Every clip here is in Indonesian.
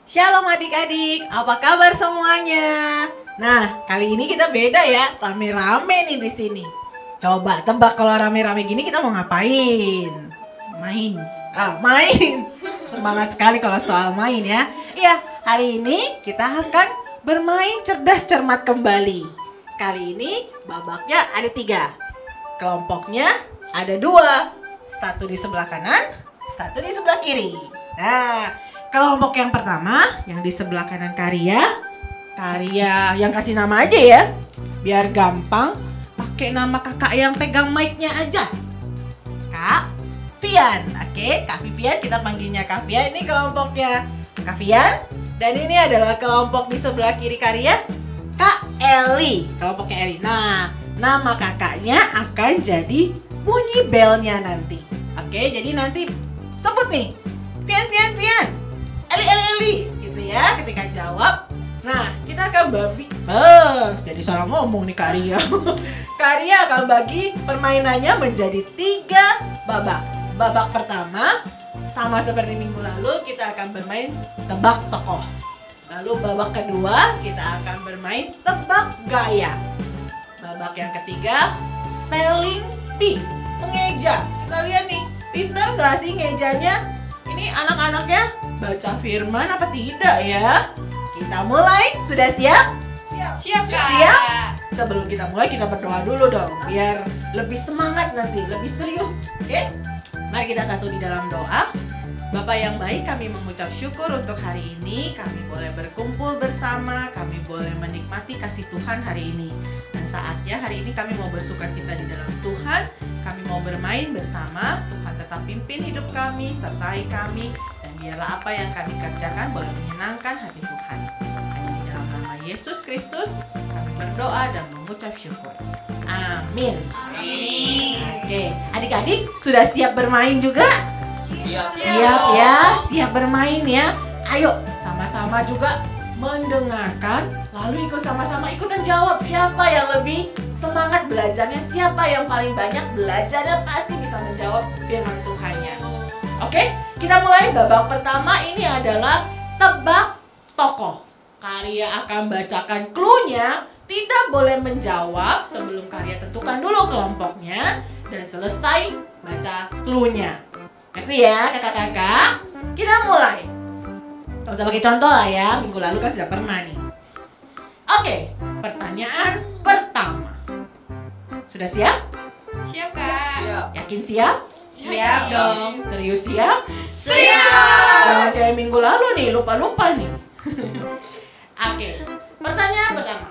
Shalom adik-adik, apa kabar semuanya? Nah, kali ini kita beda ya, rame-rame nih di sini. Coba tebak kalau rame-rame gini kita mau ngapain? Main. Main. Semangat sekali kalau soal main ya. Iya, hari ini kita akan bermain cerdas cermat kembali. Kali ini babaknya ada 3. Kelompoknya ada 2. Satu di sebelah kanan, satu di sebelah kiri. Nah, kelompok yang pertama yang di sebelah kanan Karya yang kasih nama aja ya. Biar gampang, pakai nama kakak yang pegang mic-nya aja. Kak Vian. Oke, Kak Vivian kita panggilnya Kak Vian. Ini kelompoknya Kak Vian. Dan ini adalah kelompok di sebelah kiri Karya, Kak Eli. Kelompoknya Eli. Nah, nama kakaknya akan jadi bunyi belnya nanti. Oke, jadi nanti sebut nih, Vian, Eli, gitu ya. Ketika jawab, nah kita akan bagi. Jadi salah ngomong nih Karya. Karya akan bagi permainannya menjadi 3 babak. Babak pertama sama seperti minggu lalu kita akan bermain tebak tokoh. Lalu babak kedua kita akan bermain tebak gaya. Babak yang ketiga spelling bee, mengeja. Kita lihat nih, pintar nggak sih ngejanya? Ini anak-anaknya baca firman apa tidak ya? Kita mulai, sudah siap? Siap, Kak. Siap? Sebelum kita mulai kita berdoa dulu dong, biar lebih semangat nanti, lebih serius. Oke? Mari kita satu di dalam doa. Bapak yang baik, kami mengucap syukur untuk hari ini. Kami boleh berkumpul bersama, kami boleh menikmati kasih Tuhan hari ini. Dan saatnya hari ini kami mau bersukacita di dalam Tuhan. Kami mau bermain bersama. Tuhan tetap pimpin hidup kami, sertai kami. Dan biarlah apa yang kami kerjakan boleh menyenangkan hati Tuhan. Hanya di dalam nama Yesus Kristus kami berdoa dan mengucap syukur. Amin. Amin. Oke, adik-adik sudah siap bermain juga? Siap Ya, siap bermain ya. Ayo sama-sama juga mendengarkan, lalu ikut sama-sama ikutan jawab. Siapa yang lebih semangat belajarnya, siapa yang paling banyak belajarnya pasti bisa menjawab firman Tuhannya. Oke, kita mulai. Babak pertama ini adalah tebak tokoh. Karya akan bacakan clue-nya, tidak boleh menjawab sebelum Karya tentukan dulu kelompoknya dan selesai baca clue-nya. Ngerti ya kakak-kakak? Kita mulai. Gak usah pakai contoh lah ya, minggu lalu kan sudah pernah nih. Oke, pertanyaan pertama. Sudah siap? Siap, Kak. Yakin siap? Siap dong. Serius siap? Siap. Jangan kayak minggu lalu nih, lupa-lupa nih. Oke, pertanyaan pertama.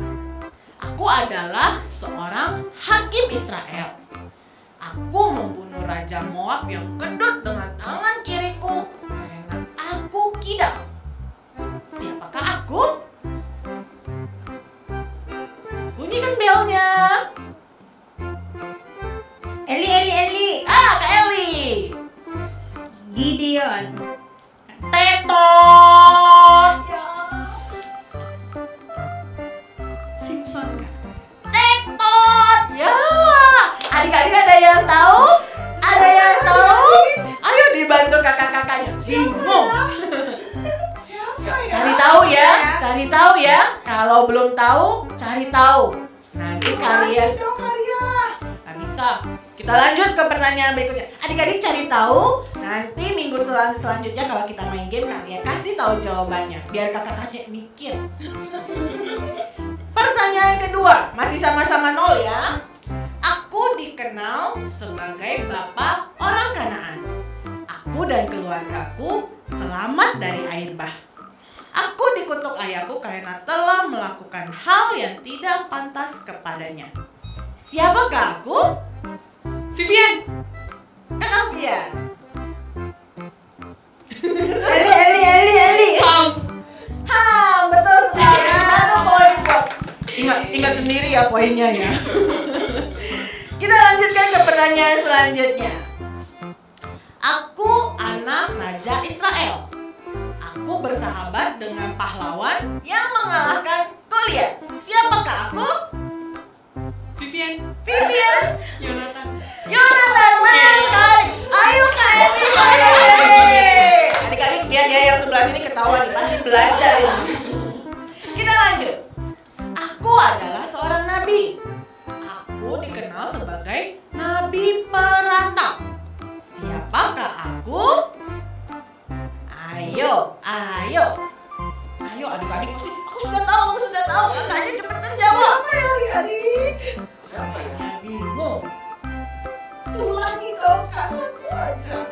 Aku adalah seorang hakim Israel. Aku membunuh Raja Moab yang gendut dengan tangan kiriku karena aku kidal. Siapakah aku? Bunyikan belnya. Eli. Kak Eli. Gideon. Tetot. Simpson, Kak. Tetot. Ya. Adik-adik ada yang tahu? Ada yang tahu? Ayo dibantu kakak-kakaknya. Bingung. Cari tahu ya. Kalau belum tahu, cari tahu. Nanti kalian nggak bisa. Kita lanjut ke pertanyaan berikutnya. Adik-adik cari tahu. Nanti minggu selanjutnya kalau kita main game, kalian kasih tahu jawabannya. Biar kakak-kakaknya mikir. Pertanyaan kedua, masih sama-sama 0 ya. Aku dikenal sebagai bapak orang Kanaan. Aku dan keluargaku selamat dari air bah. Aku dikutuk ayahku karena telah melakukan hal yang tidak pantas kepadanya. Siapakah aku? Vivian. Kakak Vian. Eli. Betul sekali. 1 poin buat. Ingat sendiri ya poinnya ya. Kita lanjutkan ke pertanyaan selanjutnya. Aku anak Raja Israel. Aku bersahabat dengan pahlawan yang mengalahkan Goliat. Siapakah aku? Vivian. Yonatan. Benar sekali. Ayo Kak Eli. Adik-adik lihat ya yang sebelah sini ketahuan pasti belajar ini. Kita lanjut. Aku adalah seorang nabi. Aku dikenal sebagai nabi peratap. Siapakah aku? Ayo adik-adik. Aku sudah tahu. Kakaknya cepetan jawab. Siapa ya adik-adik? Siapa ya? Bingung. Tunggu lagi dong, Kak, satu aja.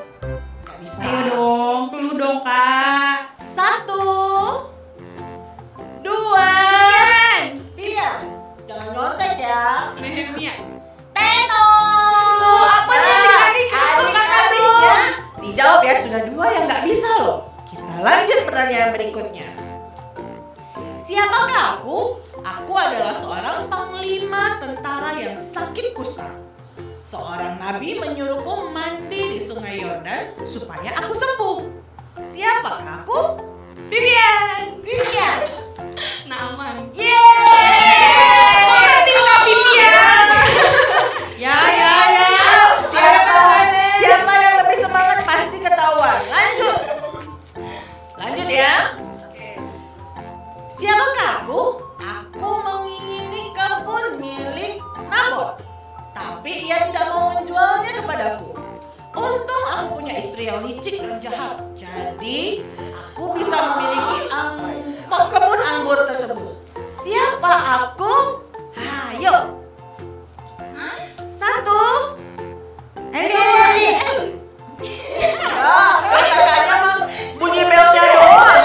Gak bisa. Ayo dong, clue dong Kak. 1, 2, Pian. Jangan nyontek ya. Nehemia. Teto. apa nih adik-adik? Adik-adiknya dijawab ya, sudah 2 yang nggak bisa loh. Kita lanjut pertanyaan berikutnya. Siapakah aku? Aku adalah seorang panglima tentara yang sakit kusta. Seorang nabi menyuruhku mandi di sungai Yordan supaya aku sembuh. Siapakah aku? Vivian. Naaman. Yeay! Tinggal Vivian. Ya. Siapa yang lebih semangat pasti ketahuan. Lanjut ya. Siapakah aku? Aku mengingini kebun milik Nabot, tapi ia tidak mau menjualnya kepadaku. Untung aku punya istri yang licik dan jahat, jadi aku bisa memiliki kebun anggur tersebut. Siapa aku? Ayo. 1, Eli. Kakaknya mah bunyi belnya doang.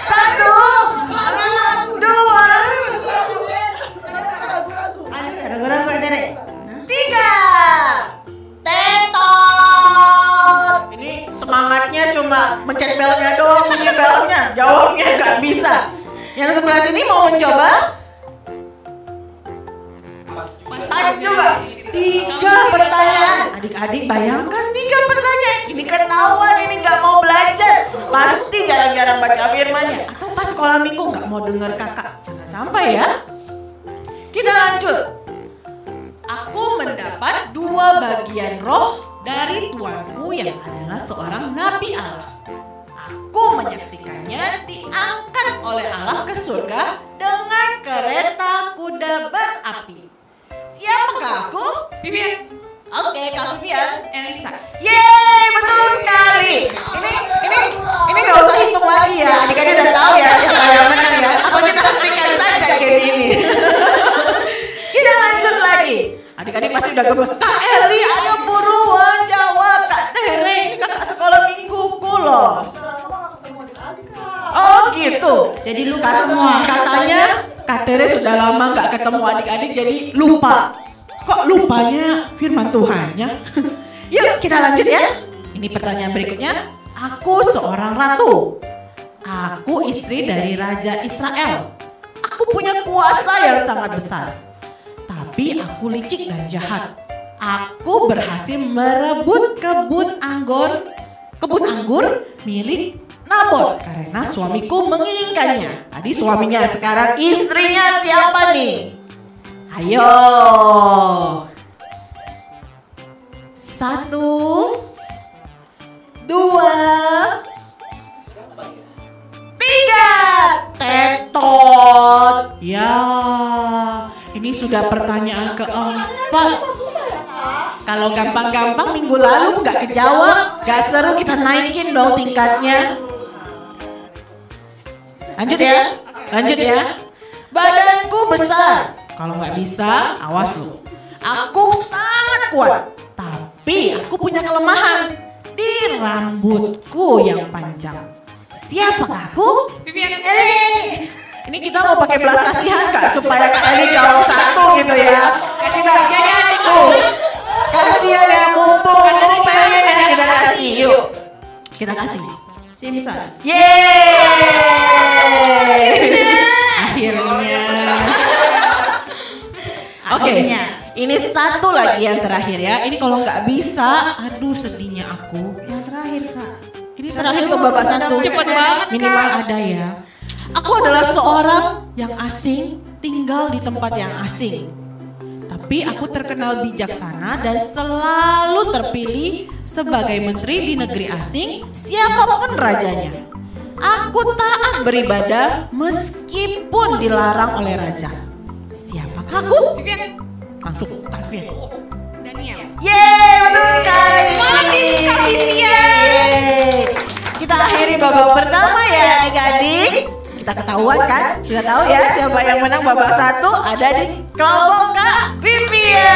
1, 2, Ragu-ragu aja deh. 3. Tetot. Ini semangatnya cuma mencet belnya doang, bunyi belnya. Jawabnya nggak bisa. Yang sebelah sini mau mencoba? Pas juga. 3 pertanyaan. Adik-adik bayangkan 3 pertanyaan. Ini ketahuan ini nggak mau belajar. Pasti jarang-jarang baca firmannya. Atau pas sekolah minggu nggak mau dengar kakak. Jangan sampai ya. Kita lanjut. Aku mendapat 2 bagian roh dari Tuanku yang adalah seorang nabi Allah. Aku menyaksikannya diangkat oleh Allah ke surga dengan kereta kuda berapi. Siapakah aku? Vivian. Oke, Kak Vivian. Elisa. Yeay, betul sekali. Ini nggak usah hitung lagi ya. Adik-adik udah tahu ya siapa yang menang ya. Apa kita hentikan saja game ini? Kita lanjut lagi. Adik-adik pasti udah gemes. Kak Eli, ayo buruan jawab. Kak Tere, ini kakak sekolah mingguku loh. Oh gitu. Jadi lupa semua. Katanya Kak Tere sudah lama nggak ketemu adik-adik jadi lupa. Kok lupanya firman Tuhannya? Yuk kita lanjut ya. Ini pertanyaan berikutnya. Aku seorang ratu. Aku istri dari Raja Israel. Aku punya kuasa yang sangat besar. Tapi aku licik dan jahat. Aku berhasil merebut kebun anggur milik Nabot karena suamiku menginginkannya. Tadi suaminya, sekarang istrinya siapa nih? Ayo. 1, 2, 3. Tetot. Ya, ini sudah pertanyaan keempat. Kalau gampang-gampang minggu lalu nggak kejawab, nggak seru, kita naikin dong tingkatnya. Lanjut ya. Badanku besar. Kalau nggak bisa, awas lu. Aku sangat kuat, tapi aku punya kelemahan di rambutku yang panjang. Siapakah aku? Vivian. Eli. Ini kita mau pakai belas kasihan Kak supaya Kak Eli jawab 1 gitu ya. Kasih bagiannya Tuh. Kasihan ya, mumpung pengen ya, kita kasih. Yuk. Kita kasih. Simpson. Yeay. Akhirnya. Oke. Ini 1 lagi yang terakhir ya. Ini kalau nggak bisa, aduh sedihnya aku. Yang terakhir Kak. Ini terakhir untuk Bapak 1. Cepet banget, Kak. Minimal ada ya. Aku adalah seorang yang asing, tinggal di tempat yang asing. Tapi aku terkenal bijaksana dan selalu terpilih sebagai menteri di negeri asing, siapapun rajanya. Aku taat beribadah meskipun dilarang oleh raja. Siapakah aku? Vivian. Langsung Kavin. Daniel. Yeay, betul sekali. Makin Kak Vivian. Yeay. Kita akhiri babak pertama ya adik-adik. Kita ketahuan kan? Sudah tahu ya siapa yang menang babak 1 ada di kelompok Kak Vivian.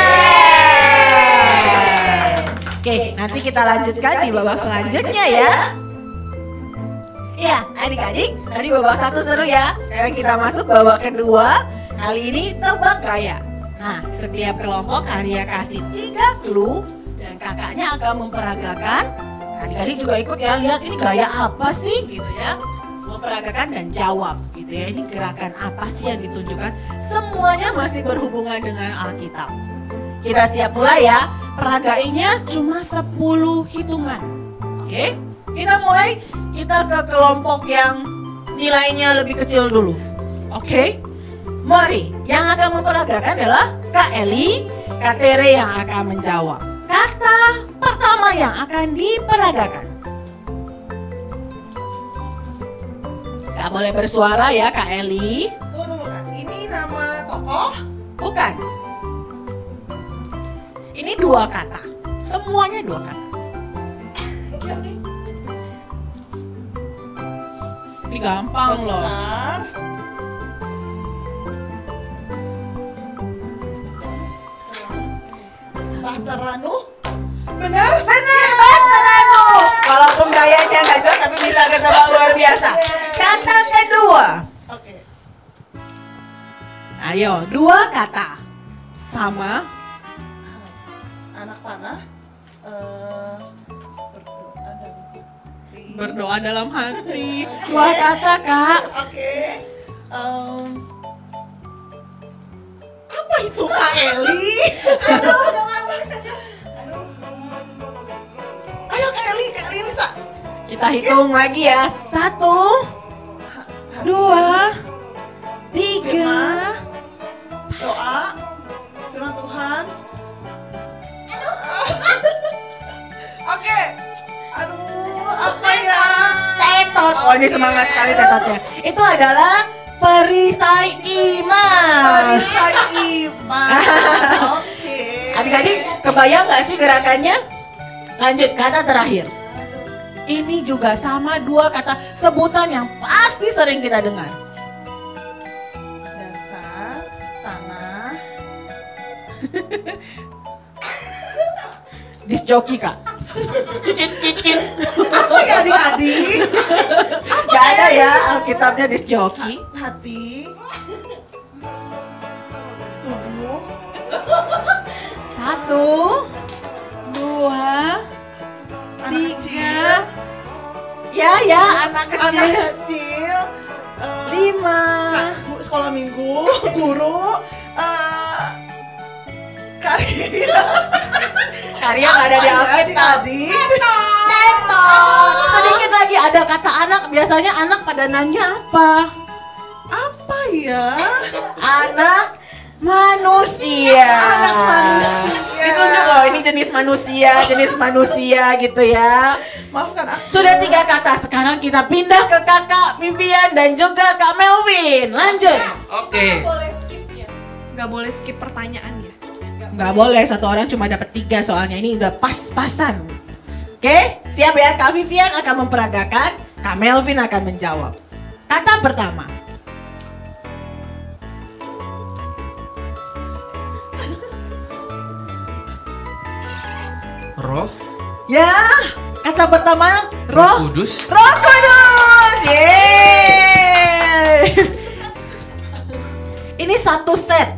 Oke, nanti kita lanjutkan di babak selanjutnya ya. Iya, adik-adik, tadi babak 1 seru ya. Sekarang kita masuk babak kedua. Kali ini tebak gaya. Nah, setiap kelompok Arya kasih 3 clue dan kakaknya akan memperagakan. Adik-adik juga ikut ya, lihat ini gaya apa sih gitu ya. Memperagakan dan jawab gitu ya. Ini gerakan apa sih yang ditunjukkan? Semuanya masih berhubungan dengan Alkitab. Kita siap mulai ya. Peragainya cuma 10 hitungan. Oke, kita mulai. Kita ke kelompok yang nilainya lebih kecil dulu. Oke, mari. Yang akan memperagakan adalah Kak Eli, Kak Tere yang akan menjawab. Kata pertama yang akan diperagakan. Gak boleh bersuara ya Kak Eli. Tunggu, Kak. Ini nama tokoh? Bukan. Ini 2 kata. Semuanya 2 kata. Ini gampang loh. Besar. Bataranu. Benar? Benar, Bataranu. Walaupun gayanya nggak jelas tapi bisa ketebak luar biasa. Kata kedua. Oke. Ayo, 2 kata. Sama. Anak panah. Berdoa dalam hati. Berdoa dalam hati. 2 kata, Kak. Oke. Apa itu Kak Eli? Ayo Kak Eli bisa. Kita hitung lagi ya. 1, 2, 3. Doa. Firman Tuhan. Oke. Aduh, apa ya? Tetot. Oh, ini semangat sekali tetotnya. Itu adalah perisai iman. Perisai iman. Oke. Adik-adik, kebayang nggak sih gerakannya? Lanjut, kata terakhir. Ini juga sama 2 kata sebutan yang pasti sering kita dengar. Dasar tanah. Disc joki, Kak. Cicin. Apa ya adik-adik? Gak ada ya Alkitabnya disc joki. Hati. Tubuh. 1, 2, Anak 3. Ya, anak Anak kecil. kecil. 5. Sekolah minggu. Guru. Karya. Karya nggak ada di Alkitab. Tetot. Sedikit lagi ada kata anak. Biasanya anak pada nanya apa? Apa ya? Anak manusia. Anak manusia. Ditunjuk loh, ini jenis manusia gitu ya. Maafkan aku. Sudah 3 kata, sekarang kita pindah ke kakak Vivian dan juga Kak Melvin. Lanjut. Nggak Oke. boleh skip ya. Nggak boleh skip pertanyaannya. Nggak boleh, 1 orang cuma dapat 3 soalnya. Ini udah pas-pasan. Oke, siap ya? Kak Vivian akan memperagakan, Kak Melvin akan menjawab. Kata pertama. Roh Ya, kata pertama roh. Kudus. Roh Kudus. Yeay. Ini 1 set.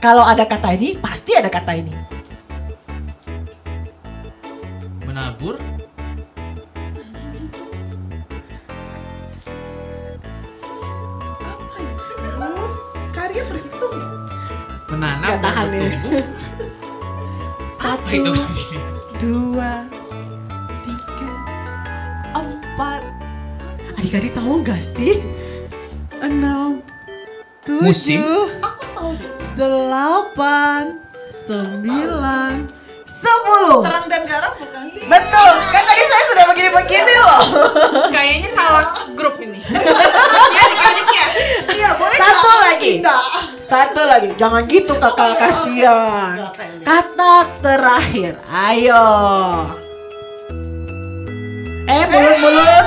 Kalau ada kata ini, pasti ada kata ini. Menabur. Apa ya? Karya berhitung. Menanam Nggak dan tahan ya. bertumbuh. Apa itu? 1, 2, 3, 4. Adik-adik tahu nggak sih? 6, 7, Musim? 8, 9, 10. Terang dan garam bukan? Betul, kan tadi saya sudah begini-begini loh. Kayak Kayaknya salah grup ini. Ya adik-adik ya. Iya, boleh Satu nggak? lagi. Tidak. Satu lagi. Jangan gitu kakak, kasihan. Kata terakhir. Ayo.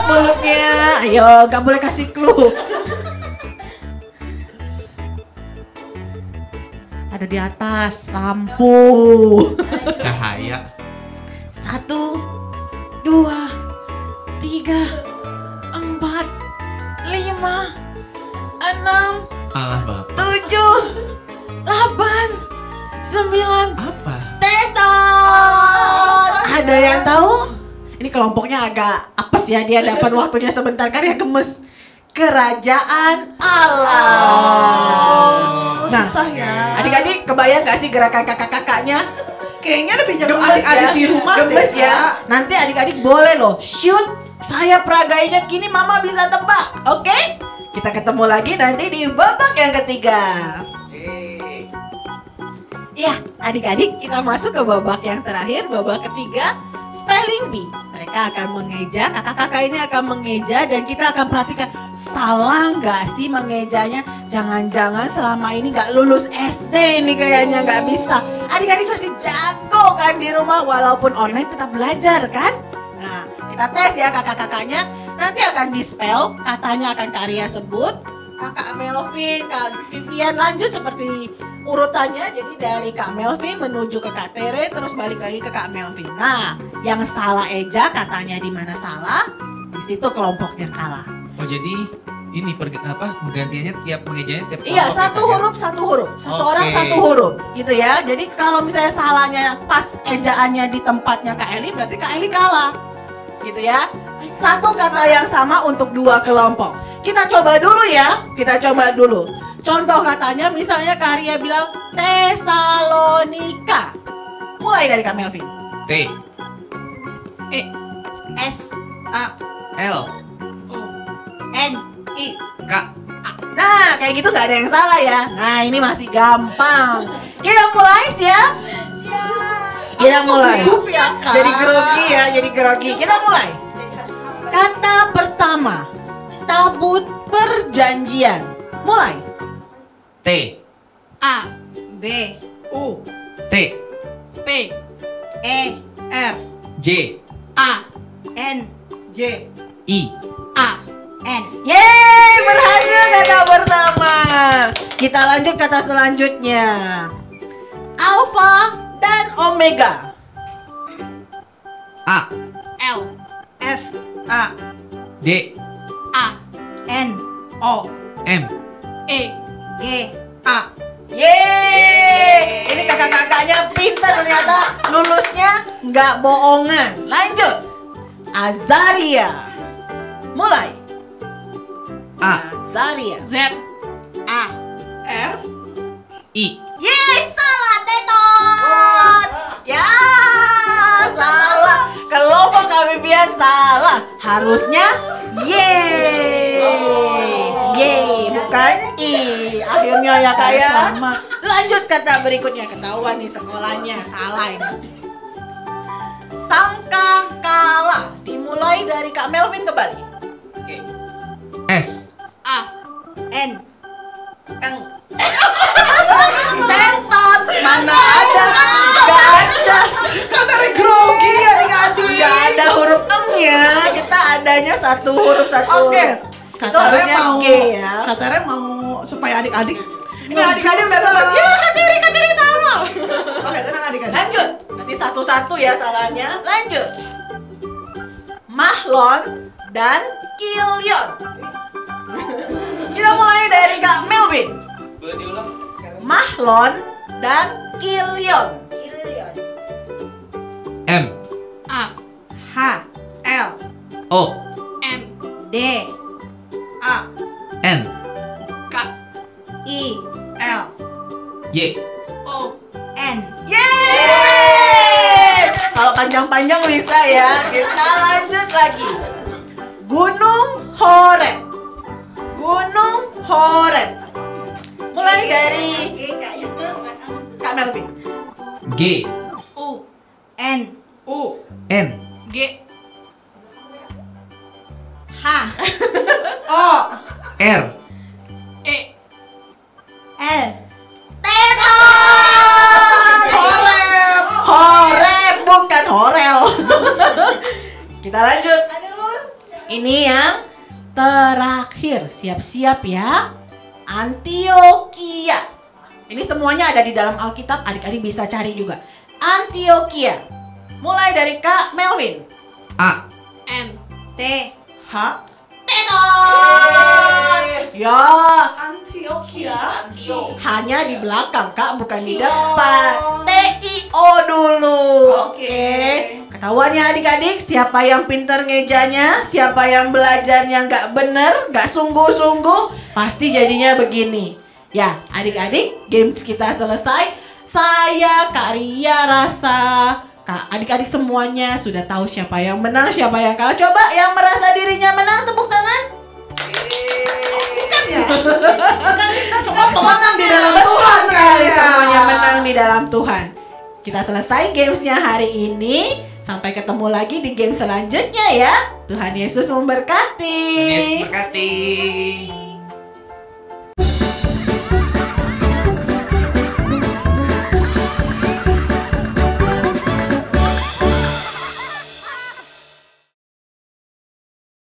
Mulutnya. Ayo, gak boleh kasih clue. Ada di atas lampu. Cahaya. 1, 2, 3, 4, 5, 6, Allah Bapak. 7, 8, 9. Apa? Tetot. Ada yang tahu? Ini kelompoknya agak apes ya, dia dapat waktunya sebentar kan ya, gemes. Kerajaan alam. Nah, Susah ya. adik-adik kebayang gak sih gerakan kakak-kakaknya? Kayaknya lebih jago Gemes adik-adik ya, di rumah gemes deh, ya. Kak. Nanti adik-adik boleh loh shoot. Saya peragainya gini, mama bisa tebak. Oke? Kita ketemu lagi nanti di babak yang ketiga. Ya, adik-adik kita masuk ke babak yang terakhir, babak ketiga, spelling bee. Mereka akan mengeja, kakak-kakak ini akan mengeja dan kita akan perhatikan salah nggak sih mengejanya. Jangan-jangan selama ini nggak lulus SD nih kayaknya nggak bisa. Adik-adik pasti jago kan di rumah walaupun online tetap belajar kan? Nah, kita tes ya kakak-kakaknya. Nanti akan di-spell, katanya akan Karya sebut. Kakak Melvin, Kak Vivian lanjut seperti urutannya. Jadi dari Kak Melvin menuju ke Kak Tere, terus balik lagi ke Kak Melvin. Nah, yang salah eja katanya di mana salah, di situ kelompoknya kalah. Oh jadi ini penggantiannya tiap mengejanya tiap Iya, kelompok satu ya, Kak, ya? huruf satu huruf, satu Oke. orang satu huruf, gitu ya. Jadi kalau misalnya salahnya pas ejaannya di tempatnya Kak Eli, berarti Kak Eli kalah, gitu ya. Satu kata yang sama untuk dua kelompok. Kita coba dulu ya, kita coba dulu. Contoh katanya, misalnya Karya bilang Tesalonika. Mulai dari Kak Melvin. T E S A L O N I K. Nah, kayak gitu nggak ada yang salah ya. Nah, ini masih gampang. Kita mulai siap? Kita mulai. gugup ya, Kak. Jadi grogi ya, jadi grogi. Kita mulai. Kata pertama, tabut perjanjian. Mulai. T A B U T P E F J A N J I A N. Yeay, berhasil kata pertama. Kita lanjut kata selanjutnya. Alpha dan Omega. A L F A D A N O M E G A. Yeay, ini kakak-kakaknya pintar ternyata, lulusnya nggak bohongan. Lanjut, Azaria. Mulai. A Azaria. Z A R I Yeay, salah Tetot. Ya, salah. Kelompok kami biar salah. Harusnya yeay. Yeay, bukan I. Akhirnya ya Kak ya. Selamat. Lanjut kata berikutnya, ketahuan nih sekolahnya salah ini. Sangka kalah. Dimulai dari Kak Melvin kembali. Oke. S A N Eng. Tetot, mana ada? Gak ada. Kata grogi ya adik-adik. Gak ada huruf eng-nya. Kita adanya satu huruf satu. Oke. huruf. Itu Katanya harusnya mau G ya. Katanya mau supaya adik-adik. Ini adik-adik udah bebas. Ya, Kak Tiri sama. Oke, tenang adik-adik. Lanjut. Nanti satu-satu ya salahnya. Lanjut. Mahlon dan Kilion. Kita mulai dari Kak Melvin. boleh diulang sekarang? Mahlon dan Kilion. M A H L O N D A N K I L Y O N. Yeay! Kalau panjang-panjang bisa ya. Kita lanjut lagi. Gunung Horeb. Gunung Horeb. Mulai dari Kak Melvin. G U N U N G H H. O. R. E. L. Tetot. Horep. Horep bukan horel. Kita lanjut. Ini yang terakhir. Siap-siap ya. Antioquia. Ini semuanya ada di dalam Alkitab. Adik-adik bisa cari juga. Antioquia. Mulai dari Kak Melvin. A. N. T. H. Tetot. Ya. Antioquia. Hanya di belakang Kak, bukan di depan. TIO dulu. Oke. Ketahuan ya adik-adik, siapa yang pinter ngejanya, siapa yang belajarnya nggak bener, nggak sungguh-sungguh, pasti jadinya begini. Ya, adik-adik, games kita selesai. Saya, Kak Ria rasa, Kak, adik-adik semuanya sudah tahu siapa yang menang, siapa yang kalah. Coba yang merasa dirinya menang, tepuk tangan. Bukan ya? Kan kita semua pemenang di dalam Betul Tuhan sekali, ya. semuanya menang di dalam Tuhan. Kita selesai gamesnya hari ini. Sampai ketemu lagi di game selanjutnya ya. Tuhan Yesus memberkati. Yesus berkati.